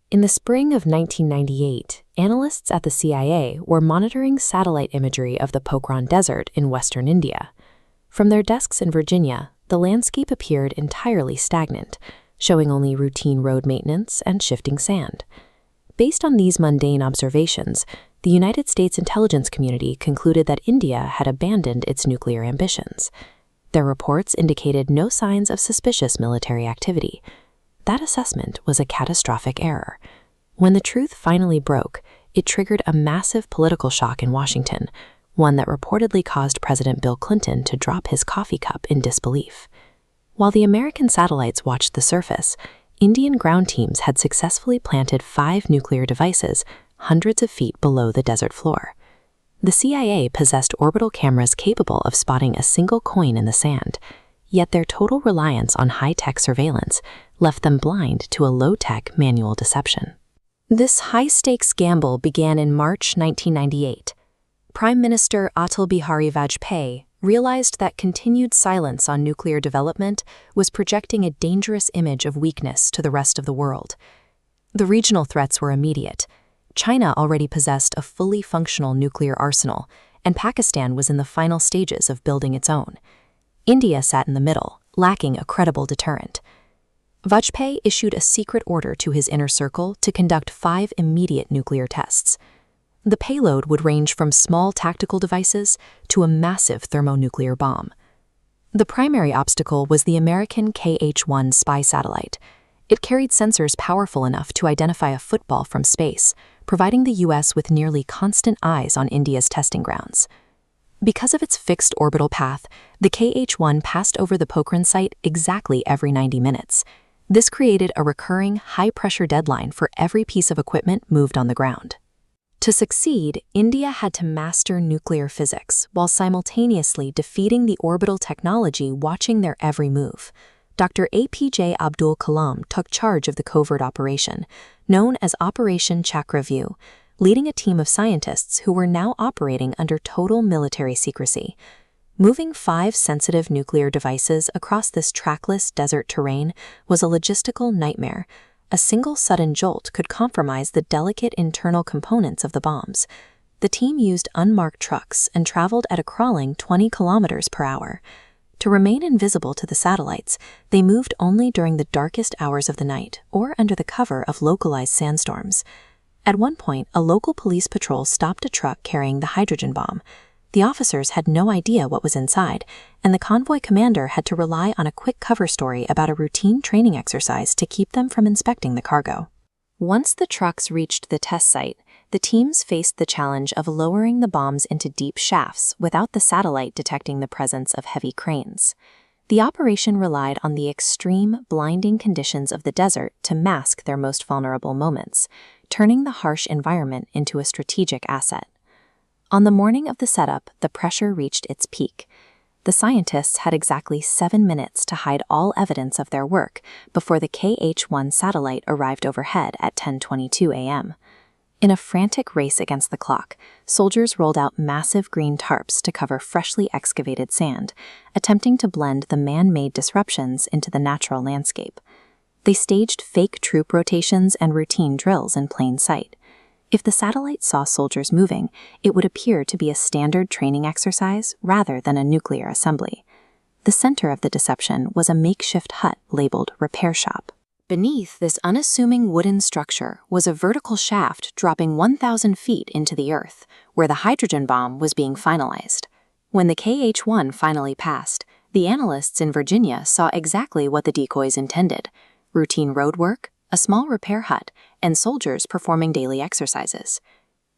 In the spring of 1998, analysts at the CIA were monitoring satellite imagery of the Pokhran Desert in western India. From their desks in Virginia, the landscape appeared entirely stagnant, showing only routine road maintenance and shifting sand. Based on these mundane observations, the United States intelligence community concluded that India had abandoned its nuclear ambitions. Their reports indicated no signs of suspicious military activity. That assessment was a catastrophic error. When the truth finally broke, it triggered a massive political shock in Washington, one that reportedly caused President Bill Clinton to drop his coffee cup in disbelief. While the American satellites watched the surface, Indian ground teams had successfully planted 5 nuclear devices hundreds of feet below the desert floor. The CIA possessed orbital cameras capable of spotting a single coin in the sand, yet their total reliance on high-tech surveillance left them blind to a low-tech manual deception. This high-stakes gamble began in March 1998. Prime Minister Atal Bihari Vajpayee realized that continued silence on nuclear development was projecting a dangerous image of weakness to the rest of the world. The regional threats were immediate. China already possessed a fully functional nuclear arsenal, and Pakistan was in the final stages of building its own. India sat in the middle, lacking a credible deterrent. Vajpayee issued a secret order to his inner circle to conduct 5 immediate nuclear tests. The payload would range from small tactical devices to a massive thermonuclear bomb. The primary obstacle was the American KH-1 spy satellite. It carried sensors powerful enough to identify a football from space, providing the U.S. with nearly constant eyes on India's testing grounds. Because of its fixed orbital path, the KH-1 passed over the Pokhran site exactly every 90 minutes. This created a recurring, high-pressure deadline for every piece of equipment moved on the ground. To succeed, India had to master nuclear physics while simultaneously defeating the orbital technology watching their every move. Dr. APJ Abdul Kalam took charge of the covert operation, known as Operation Chakravyuh, leading a team of scientists who were now operating under total military secrecy. Moving 5 sensitive nuclear devices across this trackless desert terrain was a logistical nightmare. A single sudden jolt could compromise the delicate internal components of the bombs. The team used unmarked trucks and traveled at a crawling 20 kilometers per hour. To remain invisible to the satellites, they moved only during the darkest hours of the night or under the cover of localized sandstorms. At one point, a local police patrol stopped a truck carrying the hydrogen bomb. The officers had no idea what was inside, and the convoy commander had to rely on a quick cover story about a routine training exercise to keep them from inspecting the cargo. Once the trucks reached the test site, the teams faced the challenge of lowering the bombs into deep shafts without the satellite detecting the presence of heavy cranes. The operation relied on the extreme, blinding conditions of the desert to mask their most vulnerable moments, turning the harsh environment into a strategic asset. On the morning of the setup, the pressure reached its peak. The scientists had exactly 7 minutes to hide all evidence of their work before the KH-1 satellite arrived overhead at 10:22 a.m. In a frantic race against the clock, soldiers rolled out massive green tarps to cover freshly excavated sand, attempting to blend the man-made disruptions into the natural landscape. They staged fake troop rotations and routine drills in plain sight. If the satellite saw soldiers moving, it would appear to be a standard training exercise rather than a nuclear assembly. The center of the deception was a makeshift hut labeled Repair Shop. Beneath this unassuming wooden structure was a vertical shaft dropping 1,000 feet into the earth, where the hydrogen bomb was being finalized. When the KH-1 finally passed, the analysts in Virginia saw exactly what the decoys intended: routine road work, a small repair hut, and soldiers performing daily exercises.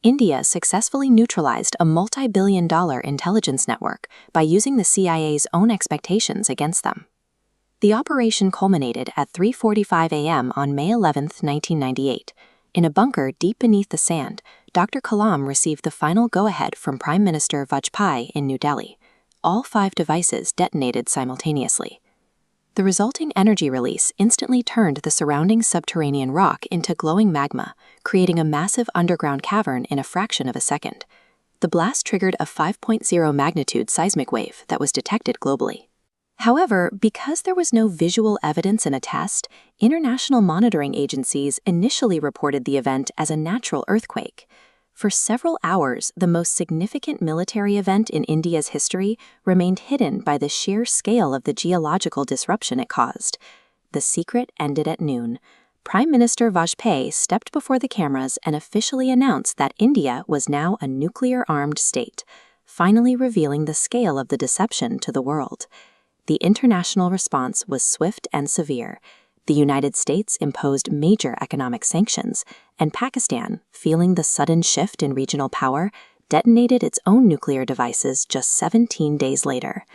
India successfully neutralized a multi-billion-dollar intelligence network by using the CIA's own expectations against them. The operation culminated at 3:45 a.m. on May 11, 1998. In a bunker deep beneath the sand, Dr. Kalam received the final go-ahead from Prime Minister Vajpayee in New Delhi. All 5 devices detonated simultaneously. The resulting energy release instantly turned the surrounding subterranean rock into glowing magma, creating a massive underground cavern in a fraction of a second. The blast triggered a 5.0 magnitude seismic wave that was detected globally. However, because there was no visual evidence in a test, international monitoring agencies initially reported the event as a natural earthquake. For several hours, the most significant military event in India's history remained hidden by the sheer scale of the geological disruption it caused. The secret ended at noon. Prime Minister Vajpayee stepped before the cameras and officially announced that India was now a nuclear-armed state, finally revealing the scale of the deception to the world. The international response was swift and severe. The United States imposed major economic sanctions, and Pakistan, feeling the sudden shift in regional power, detonated its own nuclear devices just 17 days later.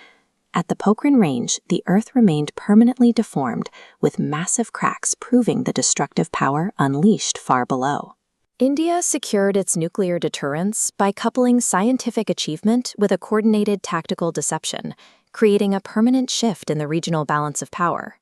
At the Pokhran Range, the Earth remained permanently deformed, with massive cracks proving the destructive power unleashed far below. India secured its nuclear deterrence by coupling scientific achievement with a coordinated tactical deception, creating a permanent shift in the regional balance of power.